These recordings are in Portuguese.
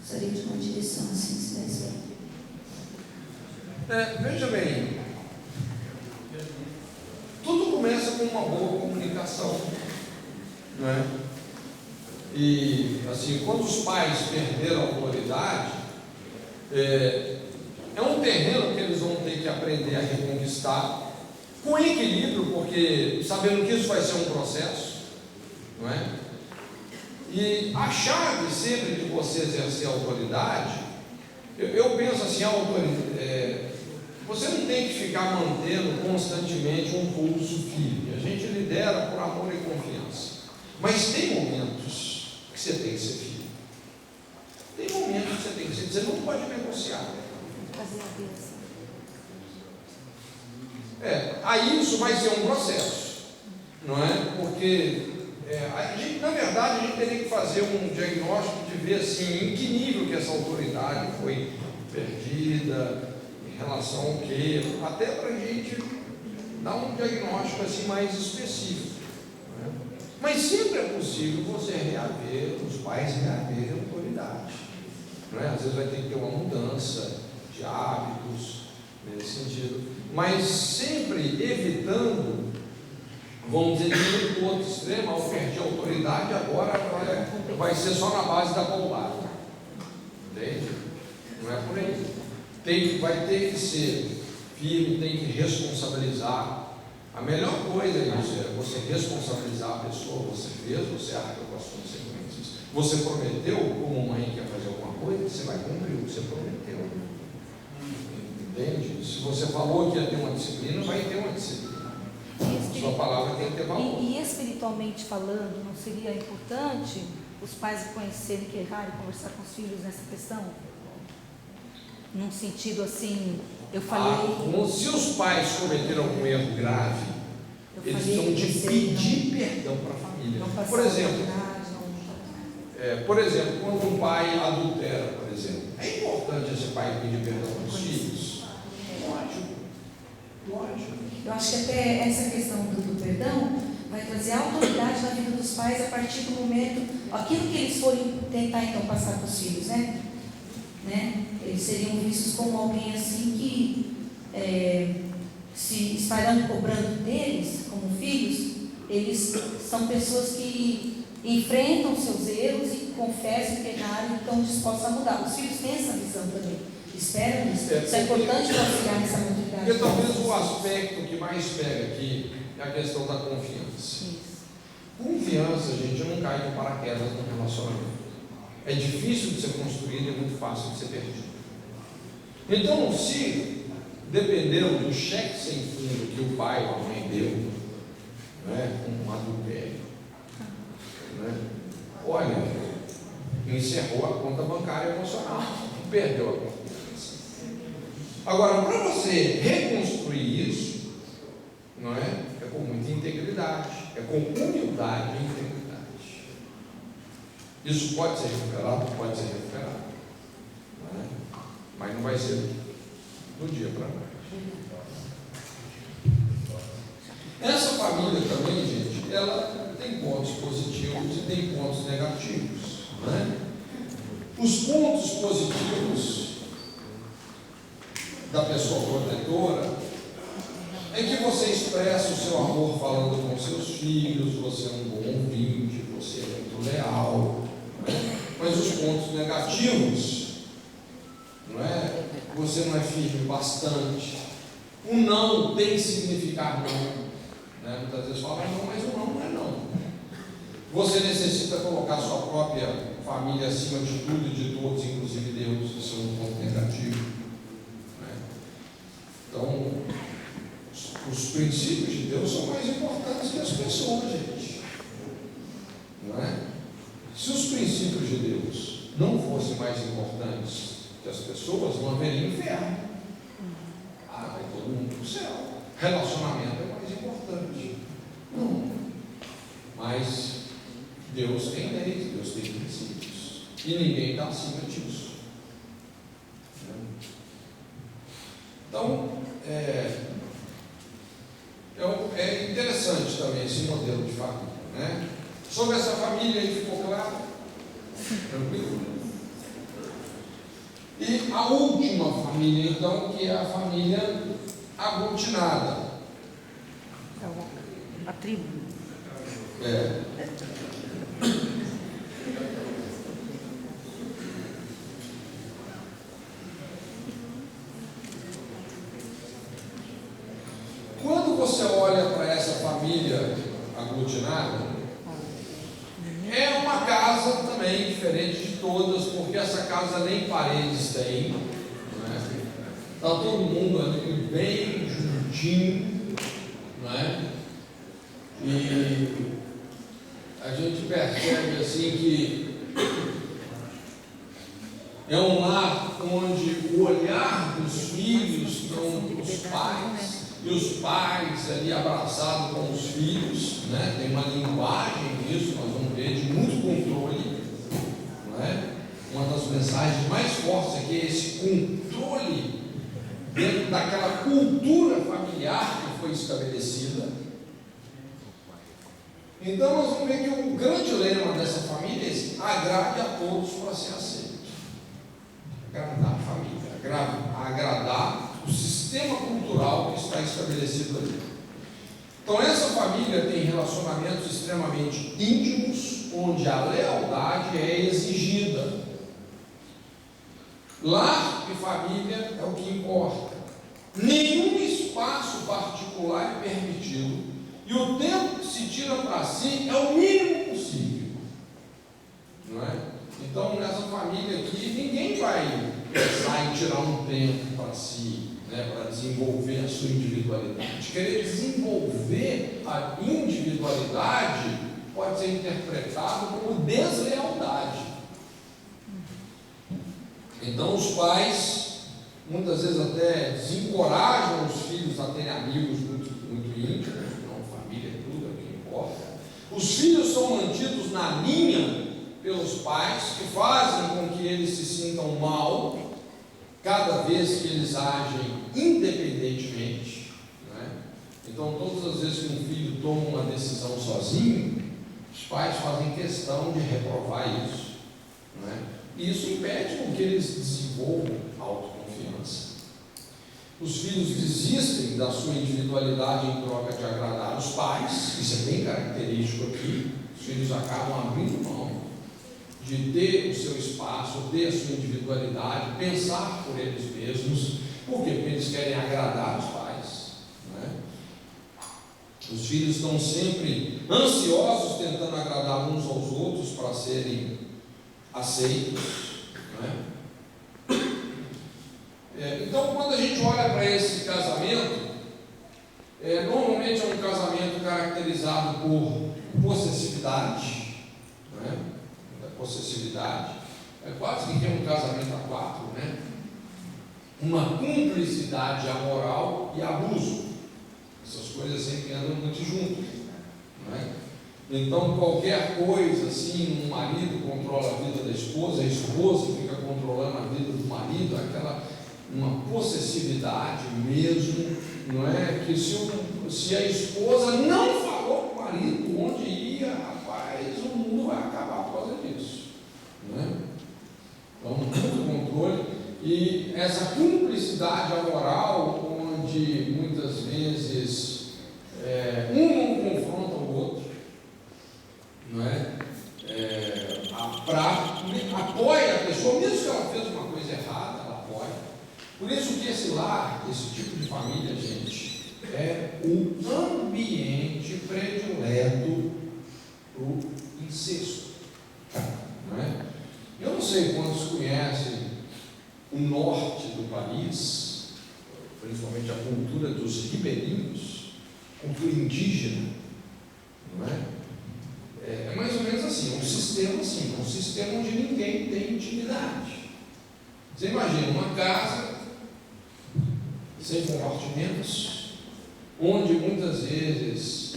Gostaria de uma direção assim, se desse. Veja bem, tudo começa com uma boa comunicação, não é? E assim, quando os pais perderam a autoridade, é um terreno que eles vão ter que aprender a reconquistar com equilíbrio, porque sabendo que isso vai ser um processo, não é? E a chave sempre de você exercer a autoridade, eu penso assim, a autoridade, você não tem que ficar mantendo constantemente um pulso firme. A gente lidera por amor e confiança, mas tem momentos que você tem que ser firme. Tem momentos que você tem que ser, você não pode negociar. Fazer a bênção. Aí isso vai ser um processo, não é? Porque a gente, na verdade, a gente teria que fazer um diagnóstico de ver assim, em que nível que essa autoridade foi perdida, em relação ao quê, até para a gente dar um diagnóstico assim mais específico, não é? Mas sempre é possível você reaver, os pais reaverem a autoridade, não é? Às vezes vai ter que ter uma mudança de hábitos nesse sentido, mas sempre evitando, vamos dizer, ir para o outro extremo. Ao perder a autoridade, agora vai ser só na base da paulada, entende? Não é por aí. Vai ter que ser firme, tem que responsabilizar. A melhor coisa é isso, é você responsabilizar a pessoa. Você fez, você arca com as consequências. Você prometeu, como mãe quer fazer alguma coisa, você vai cumprir o que você prometeu. Entende? Se você falou que ia ter uma disciplina, vai ter uma disciplina. Sua palavra tem que ter valor. E espiritualmente falando, não seria importante os pais conhecerem que erraram e conversar com os filhos nessa questão? Num sentido assim, eu falei... se os pais cometeram algum erro grave, eles precisam de pedir perdão para a família. Por exemplo, quando um pai adultera, por exemplo, é importante esse pai pedir perdão para os filhos? Lógico. Eu acho que até essa questão do perdão vai trazer autoridade na vida dos pais a partir do momento, aquilo que eles forem tentar então passar para os filhos, né? Eles seriam vistos como alguém assim que se estarão cobrando deles como filhos. Eles são pessoas que enfrentam seus erros e confessam que erraram e estão dispostos a mudar. Os filhos têm essa visão também, esperam isso. Isso é importante auxiliar nessa maturidade. Porque talvez o aspecto que mais pega aqui é a questão da confiança. Isso. Confiança, gente, não cai de paraquedas no relacionamento. É difícil de ser construído e é muito fácil de ser perdido. Então, se dependendo do cheque sem fundo que o pai ou a mãe deu, um adultério, olha, encerrou a conta bancária emocional, perdeu a confiança. Agora, para você reconstruir isso, é com muita integridade, é com humildade e integridade. Isso pode ser recuperado, mas não vai ser do dia para a noite. Essa família também, gente, ela tem pontos positivos e tem pontos negativos, Os pontos positivos da pessoa protetora é que você expressa o seu amor falando com seus filhos, você é um bom ouvinte, você é muito leal, mas os pontos negativos, você não é firme bastante. O não tem que significar não, Muitas vezes fala não, mas o não é não. Você necessita colocar sua própria família acima de tudo e de todos, inclusive Deus. Isso é um ponto negativo, Então, os princípios de Deus são mais importantes que as pessoas, gente, Se os princípios de Deus não fossem mais importantes que as pessoas, não haveria inferno. Vai todo mundo para o céu. Relacionamento é mais importante. Não. Mas Deus tem leis, Deus tem princípios. E ninguém está acima disso. Então, é interessante também esse modelo de família, Sobre essa família aí ficou claro? Tranquilo? E a última família, então, que é a família aglutinada. A tribo. Quando você olha para essa família aglutinada, é uma casa também diferente de todas, porque essa casa nem paredes tem, não é? Está todo mundo ali bem juntinho, não é? E a gente percebe assim que é um lar onde o olhar dos filhos estão para os pais, e os pais ali abraçados com os filhos, né? Tem uma linguagem nisso, nós vamos ver, de muito controle, não é? Uma das mensagens mais fortes aqui é esse controle dentro daquela cultura familiar que foi estabelecida. Então nós vamos ver que o grande lema dessa família é esse: agrade a todos para ser aceito. Agradar a família, agradar o sistema cultural que está estabelecido ali. Então essa família tem relacionamentos extremamente íntimos, onde a lealdade é exigida. Lar e família é o que importa. Nenhum espaço particular é permitido, e o tempo que se tira para si é o mínimo possível, não é? Então nessa família aqui ninguém vai pensar em tirar um tempo para si, né, para desenvolver a sua individualidade. Querer desenvolver a individualidade pode ser interpretado como deslealdade. Então os pais muitas vezes até desencorajam os filhos a terem amigos muito íntimos. Não, família é tudo, é o que importa. Os filhos são mantidos na linha pelos pais, que fazem com que eles se sintam mal cada vez que eles agem independentemente, né? Então todas as vezes que um filho toma uma decisão sozinho, os pais fazem questão de reprovar isso, né? E isso impede com que eles desenvolvam autoconfiança. Os filhos desistem da sua individualidade em troca de agradar os pais. Isso é bem característico aqui. Os filhos acabam abrindo mão de ter o seu espaço, ter a sua individualidade, pensar por eles mesmos. Por quê? Porque eles querem agradar os pais, né? Os filhos estão sempre ansiosos, tentando agradar uns aos outros para serem aceitos, né? Então, quando a gente olha para esse casamento, normalmente é um casamento caracterizado por possessividade, né? Possessividade, quase que é um casamento a quatro, né? Uma cumplicidade amoral e abuso. Essas coisas sempre andam muito juntas, não é? Então qualquer coisa assim, um marido controla a vida da esposa, a esposa fica controlando a vida do marido, uma possessividade mesmo, não é? Que se a esposa não falou com o marido onde ia, rapaz, o mundo vai acabar por causa disso, não é? Então, muito controle, e essa cumplicidade amoral, onde muitas vezes um não confronta o outro, não é? Apoia a pessoa, mesmo que ela fez uma coisa errada, ela apoia. Por isso que esse lar, esse tipo de família, gente, é o ambiente predileto para o incesto, não é? Eu não sei quantos conhecem o norte do país, principalmente a cultura dos ribeirinhos, cultura indígena, não é? É mais ou menos assim, um sistema onde ninguém tem intimidade. Você imagina uma casa sem compartimentos, onde muitas vezes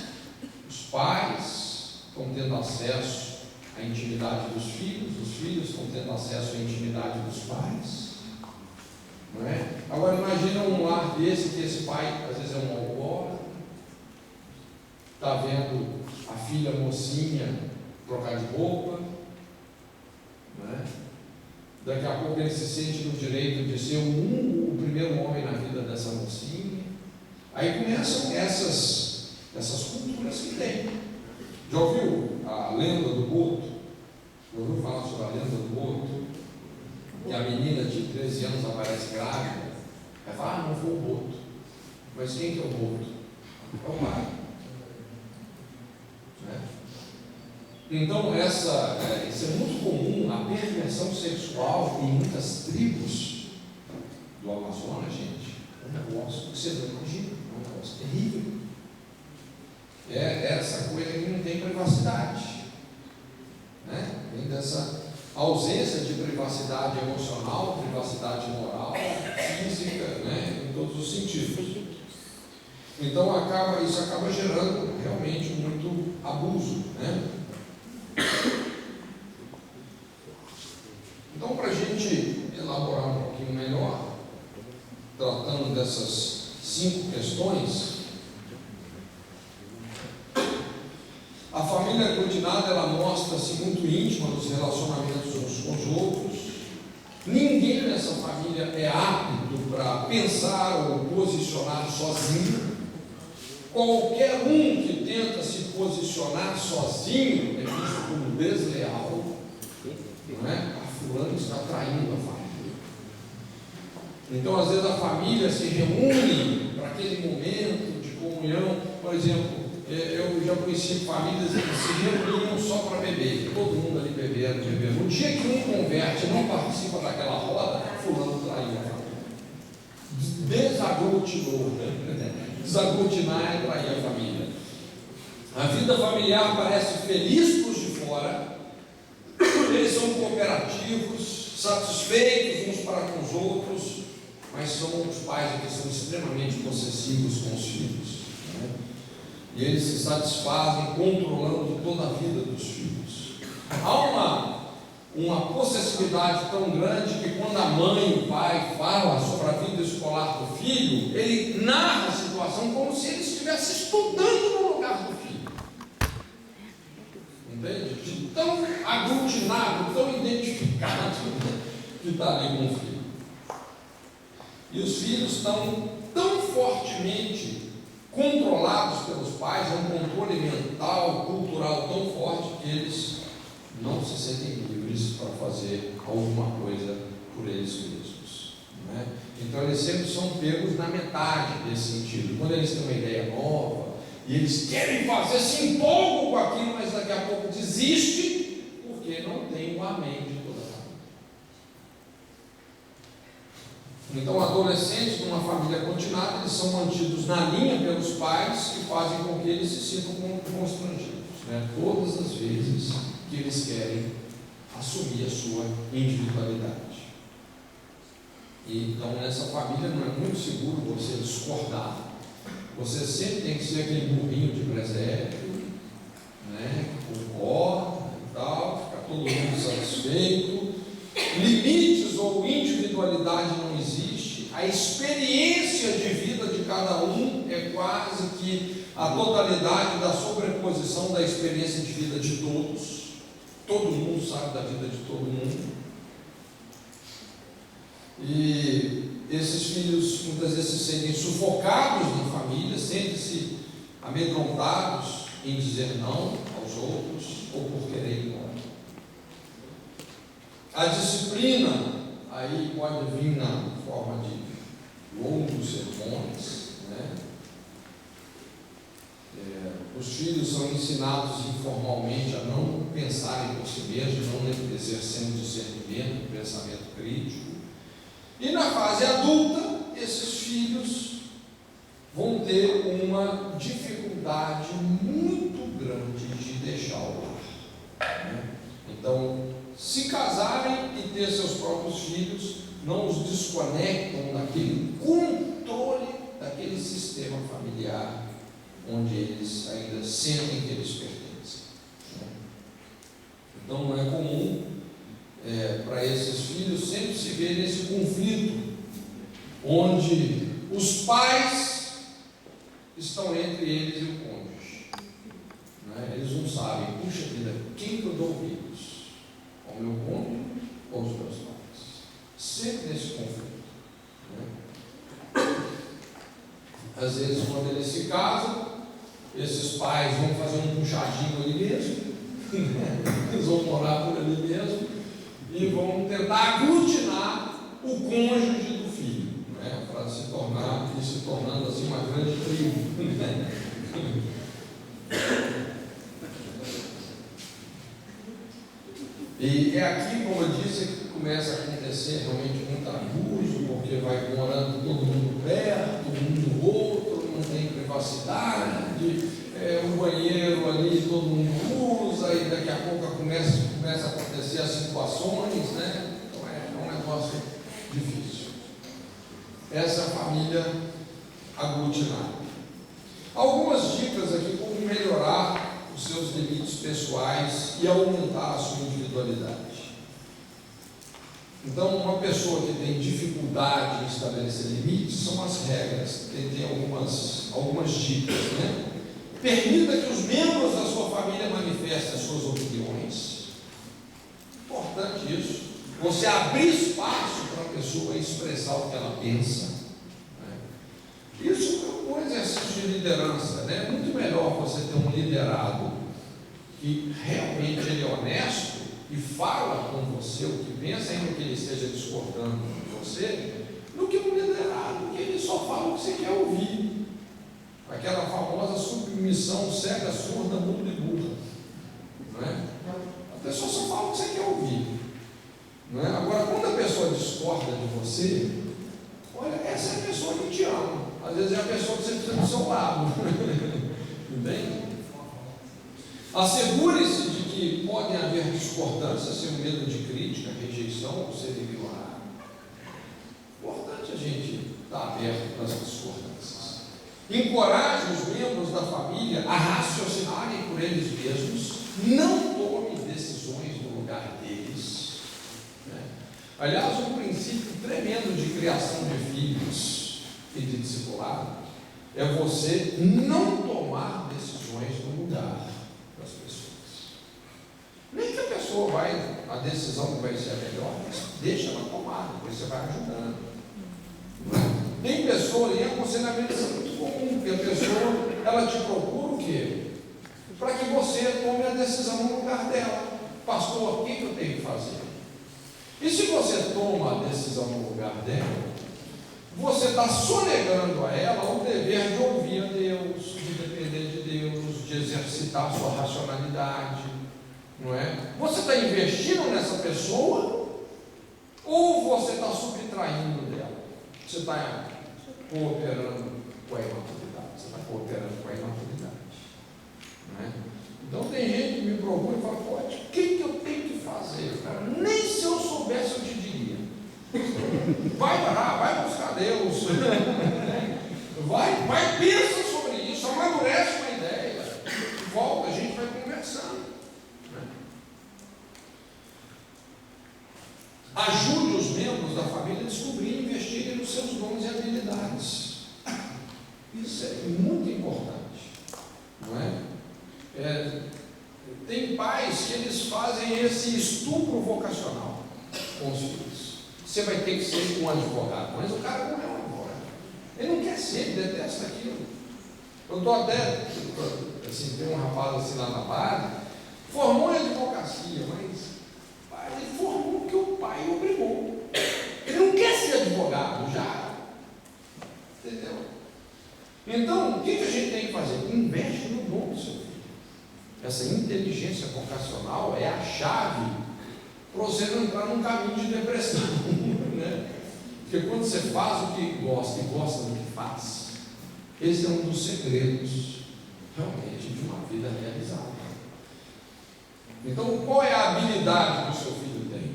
os pais estão tendo acesso à intimidade dos filhos, os filhos estão tendo acesso à intimidade dos pais, não é? Agora imagina um lar desse, que esse pai às vezes é um alcoólatra, está vendo a filha mocinha trocar de roupa, não é? Daqui a pouco ele se sente no direito de ser o primeiro homem na vida dessa mocinha. Aí começam essas culturas que tem. Já ouviu a lenda do boto? Já ouviu falar sobre a lenda do boto? Que a menina de 13 anos aparece grávida. Aí fala, não foi o boto. Mas quem que é o boto? É o pai. Então, isso é muito comum, a perversão sexual em muitas tribos do Amazonas, gente. É um negócio que você não imagina, é um negócio terrível. É essa coisa que não tem privacidade, né? Vem dessa ausência de privacidade emocional, privacidade moral, física, né? Em todos os sentidos. Então, isso acaba gerando realmente muito abuso, né? Então, para a gente elaborar um pouquinho melhor, tratando dessas 5 questões, a família aglutinada, ela mostra-se muito íntima nos relacionamentos uns com os outros. Ninguém nessa família é apto para pensar ou posicionar sozinho. Qualquer um que tenta se posicionar sozinho é visto como desleal, não é? A fulano está traindo a família. Então, às vezes, a família se reúne para aquele momento de comunhão. Por exemplo, eu já conheci famílias que se reuniam só para beber, todo mundo ali bebendo. No dia que um converte, não participa daquela roda, fulano traiu a família. Desaglutinou, né? Desaglutinar é trair a família. A vida familiar parece feliz para os de fora, eles são cooperativos, satisfeitos uns para com os outros, mas são os pais que são extremamente possessivos com os filhos, né? E eles se satisfazem controlando toda a vida dos filhos. Há uma possessividade tão grande que quando a mãe e o pai falam sobre a vida escolar do filho, ele narra a situação como se ele estivesse estudando no lugar do filho. Entende? De tão aglutinado, tão identificado que está ali com o filho. E os filhos estão tão fortemente controlados pelos pais, é um controle mental, cultural tão forte que eles não se sentem livres para fazer alguma coisa por eles mesmos, não é? Então eles sempre são pegos na metade desse sentido. Quando eles têm uma ideia nova e eles querem fazer, se empolgam com aquilo, mas daqui a pouco desiste porque não tem o amém de toda a família. Então, adolescentes numa família continuada, eles são mantidos na linha pelos pais, que fazem com que eles se sintam constrangidos, né? Todas as vezes que eles querem assumir a sua individualidade. E, então, nessa família não é muito seguro você discordar. Você sempre tem que ser aquele burrinho de presépio, né? Concorda e tal, ficar todo mundo satisfeito. Limites ou individualidade não existe. A experiência de vida de cada um é quase que a totalidade da sobreposição da experiência de vida de todos. Todo mundo sabe da vida de todo mundo. E esses filhos muitas vezes se sentem sufocados na família, sentem-se amedrontados em dizer não aos outros ou por querer ir embora. A disciplina aí pode vir na forma de longos sermões, né? Os filhos são ensinados informalmente a não pensarem por si mesmos, não exercendo discernimento, pensamento crítico. E na fase adulta, esses filhos vão ter uma dificuldade muito grande de deixar o lar, né? Então, se casarem e ter seus próprios filhos, não os desconectam daquele controle, daquele sistema familiar, onde eles ainda sentem que eles pertencem, né? Então, não é comum para esses filhos sempre se ver nesse conflito, onde os pais estão entre eles e o cônjuge, né? Eles não sabem, puxa vida, quem que eu dou ouvidos? Ao meu cônjuge ou aos meus pais? Às vezes, quando eles se casam, esses pais vão fazer um puxadinho ali mesmo, eles vão morar por ali mesmo e vão tentar aglutinar o cônjuge do filho, né? Para se tornando assim uma grande tribo. E é aqui, como eu disse, que começa a acontecer realmente muito abuso, porque vai morando todo mundo perto, um do outro, não tem privacidade, o banheiro ali todo mundo usa, e daqui a pouco começa a acontecer as situações, né? Então é um negócio difícil. Essa é a família aglutinada. Algumas dicas aqui como melhorar os seus limites pessoais e aumentar a sua individualidade. Então, uma pessoa que tem dificuldade em estabelecer limites, são as regras, tem algumas dicas, né? Permita que os membros da sua família manifestem as suas opiniões. Importante isso. Você abrir espaço para a pessoa expressar o que ela pensa, né? Isso é um bom exercício de liderança, né? Muito melhor você ter um liderado que realmente ele é honesto e fala com você o que pensa, ainda que ele esteja discordando com você, do que um liderado que ele só fala o que você quer ouvir. Aquela famosa submissão cega, surda, muda e burra, não é? A pessoa só fala o que você quer ouvir, não é? Agora, quando a pessoa discorda de você, olha, essa é a pessoa que te ama. Às vezes é a pessoa que você precisa do seu lado. Entende? Assegure-se de que podem haver discordâncias sem medo de crítica, rejeição ou ser ignorado. Importante a gente estar aberto para as discordâncias. Encoraje os membros da família a raciocinarem por eles mesmos. Não tome decisões no lugar deles, né? Aliás, um princípio tremendo de criação de filhos e de discipulado é você não tomar decisões no lugar das pessoas. Nem que a pessoa a decisão que vai ser a melhor, mas deixa ela tomar, depois você vai ajudando. Não é? Tem pessoa, e aconselhamento é muito comum, porque a pessoa, ela te procura o quê? Para que você tome a decisão no lugar dela. Pastor, o que eu tenho que fazer? E se você toma a decisão no lugar dela, você está sonegando a ela o dever de ouvir a Deus, de depender de Deus, de exercitar a sua racionalidade, não é? Você está investindo nessa pessoa ou você está subtraindo dela? Você está cooperando com a imaturidade, você está cooperando com a imaturidade, não é? Então tem gente que me procura e fala, pô, o que eu tenho que fazer? Cara, nem se eu soubesse eu te diria. Vai orar, vai buscar Deus, vai pensa sobre isso, amadurece uma ideia, volta, a gente vai conversando, né? Ajude os membros da família a descobrir e investirem nos seus dons e habilidades. Isso é muito importante, não é? Tem pais que eles fazem esse estupro vocacional com os filhos. Você vai ter que ser um advogado, mas o cara não é um advogado. Ele não quer ser, ele detesta aquilo. Eu estou até, assim, tem um rapaz assim lá na base, formou em advocacia, mas ele formou porque o pai o obrigou. Ele não quer ser advogado já. Entendeu? Então, o que a gente tem que fazer? Investe no dom do seu filho. Essa inteligência vocacional é a chave para você não entrar num caminho de depressão, né? Porque quando você faz o que gosta e gosta do que faz, esse é um dos segredos realmente de uma vida realizada. Então, qual é a habilidade que o seu filho tem?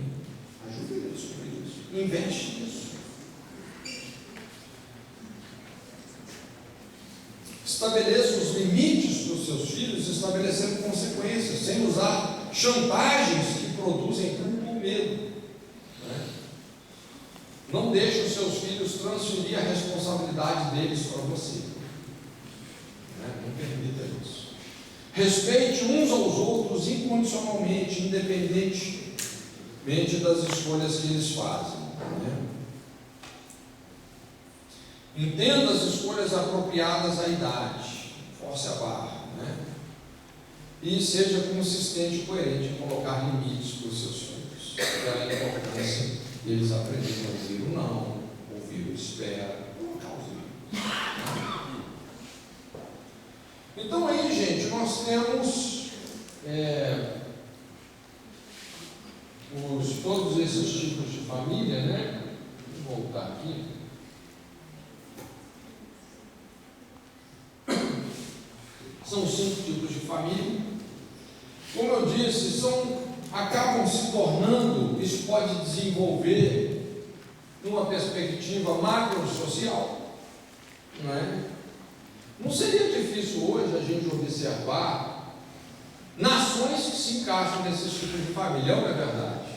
Ajude ele a descobrir isso, investe nisso. Estabeleça os limites dos seus filhos, estabelecendo consequências, sem usar chantagens que produzem culpa ou medo, né? Não deixe os seus filhos transferir a responsabilidade deles para você, né? Não permita isso. Respeite uns aos outros incondicionalmente, independentemente das escolhas que eles fazem, né? Entenda as escolhas apropriadas à idade, force a barra, né? E seja consistente e coerente em colocar limites para os seus filhos, pela importância deles aprenderem a ouvir o não, ouvir o espera, colocar os limites. Então aí, gente, nós temos todos esses tipos de família, né? Vou voltar aqui. São 5 tipos de família. Como eu disse, acabam se tornando, isso pode desenvolver numa perspectiva macro-social, não é? Não seria difícil hoje a gente observar nações que se encaixam nesses tipos de família, não é verdade?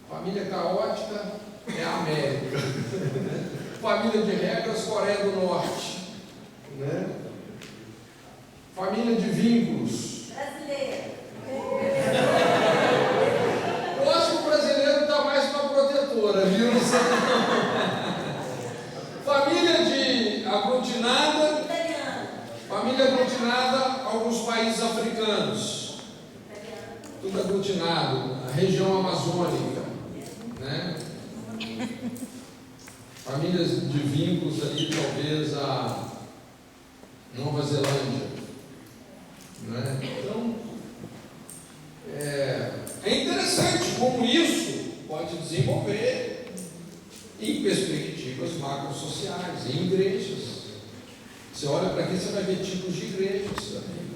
Família caótica é a América, família de regras, Coreia do Norte, né? Família de vínculos, brasileira. Eu acho que o brasileiro está mais para protetora, viu? Não sei não. Família de aglutinada, família aglutinada, alguns países africanos, tudo aglutinado, a região amazônica, né? Famílias de vínculos ali, talvez a Nova Zelândia, né? Então, é interessante como isso pode desenvolver em perspectivas macrosociais, em igrejas. Você olha para aqui, você vai ver tipos de igrejas também.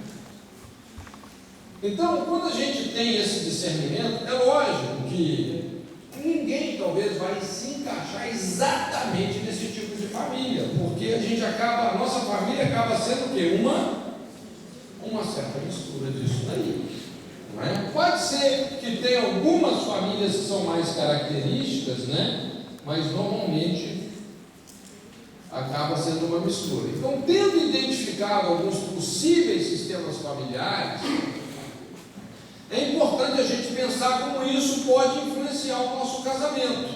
Então, quando a gente tem esse discernimento, é lógico que ninguém talvez vai se encaixar exatamente nesse tipo de família, porque a nossa família acaba sendo o quê? Uma certa mistura disso daí. Não é? Pode ser que tenha algumas famílias que são mais características, né? Mas normalmente acaba sendo uma mistura. Então, tendo identificado alguns possíveis sistemas familiares, é importante a gente pensar como isso pode influenciar o nosso casamento.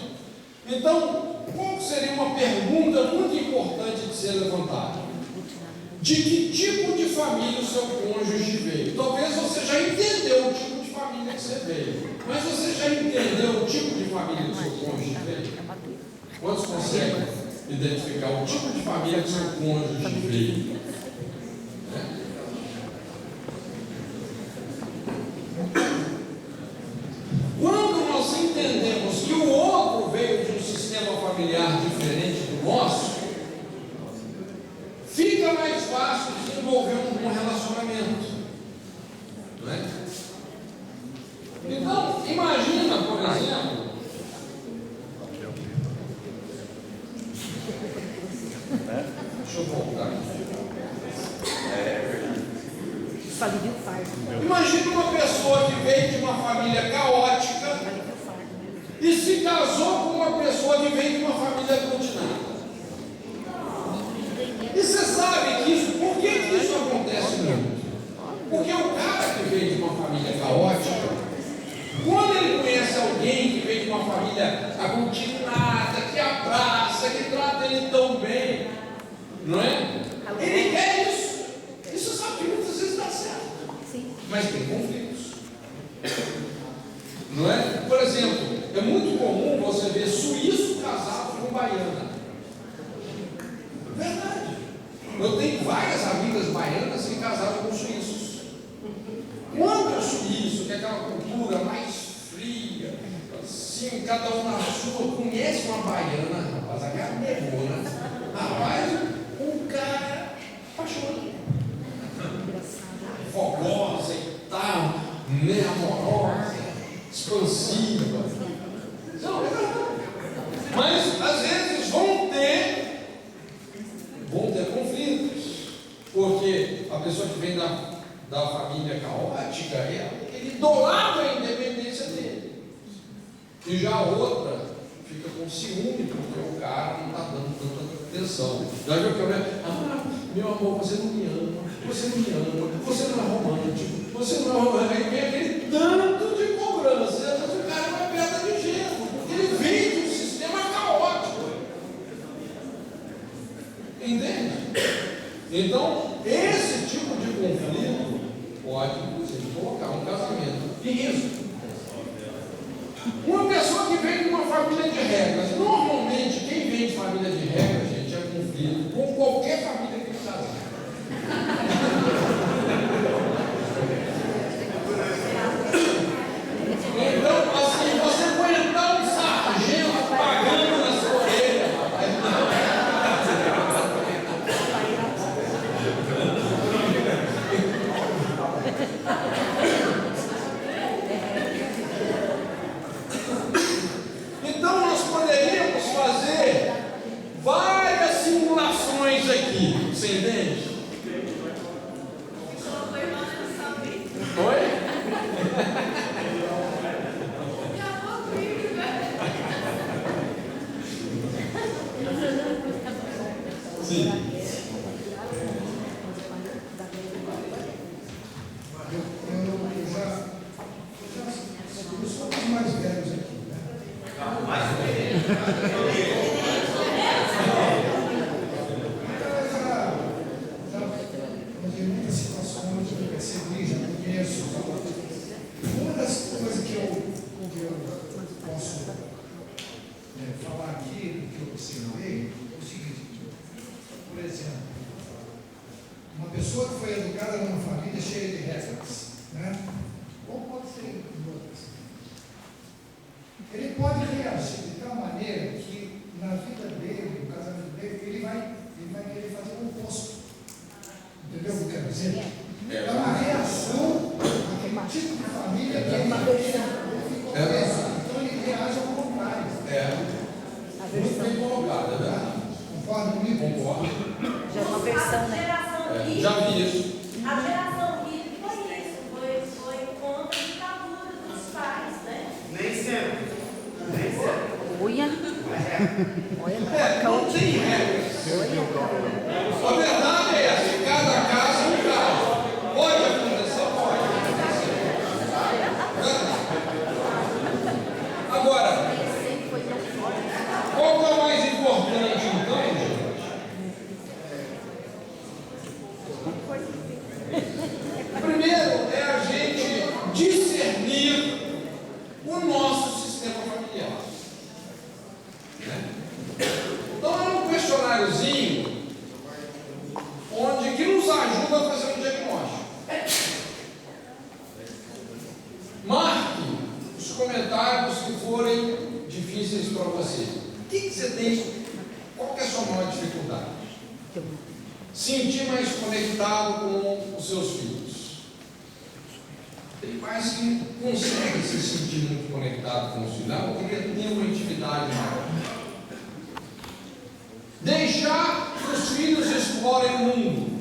Então, qual seria uma pergunta muito importante de ser levantada? De que tipo de família o seu cônjuge veio? Talvez você já entendeu o tipo de família que você veio, mas você já entendeu o tipo de família que o seu cônjuge veio? Quantos conseguem identificar o tipo de família que o seu cônjuge veio? Quando nós entendemos que o outro veio de um sistema familiar diferente do nosso, fica mais fácil desenvolver um relacionamento, não é? Então, imagina, por exemplo, deixa eu voltar. Imagina uma pessoa que veio de uma família caótica e se casou com uma pessoa que veio de uma família aglutinada. E você sabe que isso, por que isso acontece muito? Porque o cara que veio de uma família caótica, quando ele conhece alguém que veio de uma família aglutinada, que abraça, que trata ele tão bem, não é? Ele quer isso. E você sabe que muitas vezes dá certo. Mas tem conflitos. Não é? Por exemplo, é muito comum você ver suíço casado com baiana. Verdade. Eu tenho várias amigas baianas que casaram com suíços. Quando o suíço, que é aquela cultura mais fria, assim, cada um na sua, conhece uma baiana, rapaz, a cara demora. Rapaz, um cara apaixonado. Fogosa e tal, né, amorosa, expansiva. Não, é verdade. Mas às vezes vão ter conflitos, porque a pessoa que vem da família caótica, ele idolatra a independência dele, e já a outra fica com ciúme porque o cara não está dando tanta atenção. Já viu que eu meu amor, você não me ama, você não é romântico, você não é romântico. Aí vem aquele tanto de cobrança, e às vezes o cara é uma pedra de gelo, porque ele vem de um sistema caótico. Então, esse tipo de conflito pode, inclusive, colocar um casamento em risco. Uma pessoa que vem de uma família de regras, normalmente quem vem de família de regras, gente, é conflito com qualquer família que casa. Então, assim, você aguentar um sargento pagando na sua orelha, então nós poderíamos fazer várias simulações aqui, você entende? Oi? Sim. Eu sou um dos mais velhos aqui, né? Mas em muitas situações eu percebi, já conheço. Uma das coisas que eu posso falar aqui, que eu observei, é o seguinte: por exemplo, uma pessoa que foi educada numa família cheia de regras, né? Ou pode ser em outras. Ele pode reagir de tal maneira que na vida dele, no casamento dele, ele vai querer fazer o oposto. Entendeu o que eu quero dizer? É uma reação àquele tipo de família que ele ficou preso. Então ele reage ao contrário. Muito bem colocado, né? Concorda comigo? Concordo. Já é uma versão, né? Já vi isso. A geração hippie foi isso, foi contra a ditadura dos pais, né? Nem sempre. Olha. Não tem regras. A verdade é essa, cada caso é um caso. Pode acontecer, pode acontecer. Agora, qual que é o mais importante então, gente? Primeiro é a gente discernir o nosso sistema familiar. Então é um questionáriozinho que nos ajuda a fazer um diagnóstico. Marque os comentários que forem difíceis para você. O que você tem? Qual que é a sua maior dificuldade? Sentir mais conectado com os seus filhos. Tem pais que conseguem se sentir muito conectado com os filhos, porque tem uma intimidade maior. Deixar que os filhos explorem o mundo.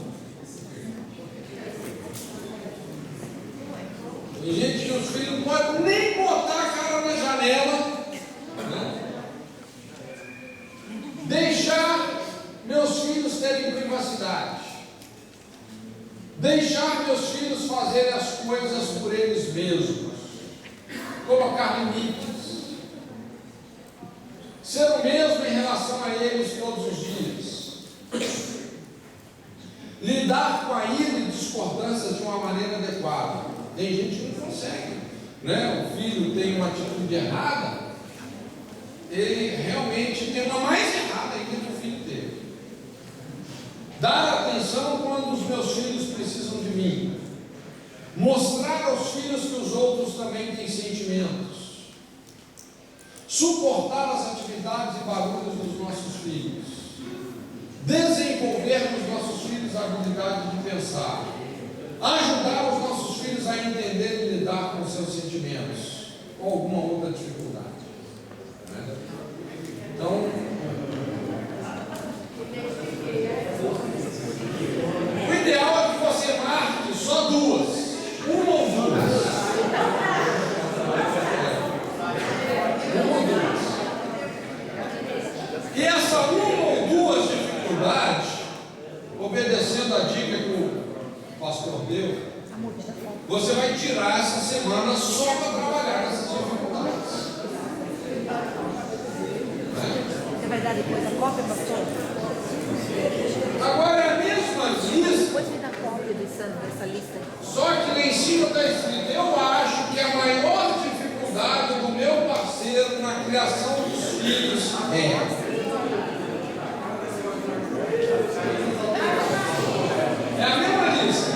Tem gente que os filhos não podem nem botar a cara na janela, né? Deixar meus filhos terem privacidade. Deixar meus filhos fazerem as coisas por eles mesmos. Colocar limites. Ser o mesmo em relação a eles todos os dias. Lidar com a ira e discordâncias de uma maneira adequada. Tem gente que não consegue, né? O filho tem uma atitude errada, ele realmente tem uma mais errada ainda que o filho teve. Dar atenção quando os meus filhos precisam de mim. Mostrar aos filhos que os outros também têm sentimentos. Suportar as atividades e barulhos dos nossos filhos. Desenvolver nos nossos filhos a habilidade de pensar. Ajudar os nossos filhos a entender e lidar com os seus sentimentos ou alguma outra dificuldade. Então, o ideal é que você marque só duas, uma ou duas. Uma ou duas. E essa uma ou duas dificuldades, obedecendo a dica que o pastor deu, você vai tirar essa semana só para trabalhar nessas dificuldades. Você vai dar depois a cópia, pastor? Agora é a mesma uma lista. Depois me dá cópia dessa lista. Só que lá em cima está escrito: eu acho que a maior dificuldade do meu parceiro na criação dos filhos é a mesma lista.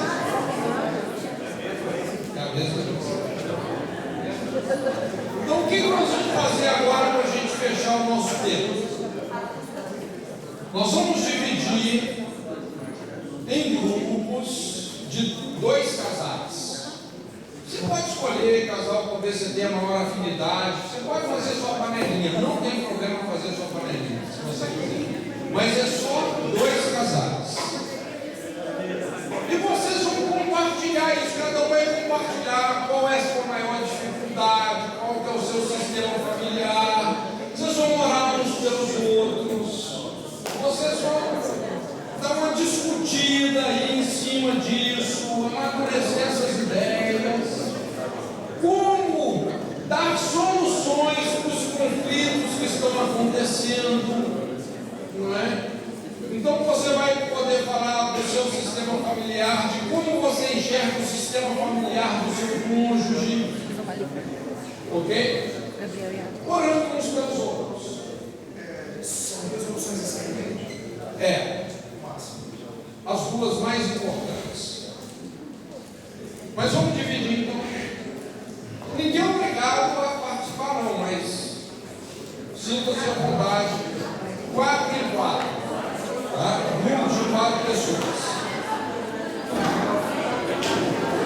É a mesma lista. Então o que nós vamos fazer agora para a gente fechar o nosso tempo? Nós vamos dividir em grupos de 2 casais. Você pode escolher casal para ver se tem a maior afinidade. Você pode fazer sua panelinha. Não tem problema fazer sua panelinha, se você quiser. Mas é só 2 casais. E vocês vão compartilhar isso. Cada um vai compartilhar qual é a sua maior dificuldade, qual que é o seu sistema familiar. Vocês vão orar uns pelos outros. Vocês vão dar uma discutida aí em cima disso, amadurecer essas ideias. Como dar soluções para os conflitos que estão acontecendo, não é? Então você vai poder falar do seu sistema familiar, de como você enxerga o sistema familiar do seu cônjuge, ok? Orando uns pelos outros. São 2 opções excelentes. As 2 mais importantes. Mas vamos dividir então. Ninguém é obrigado a participar não, mas sinta-se à vontade.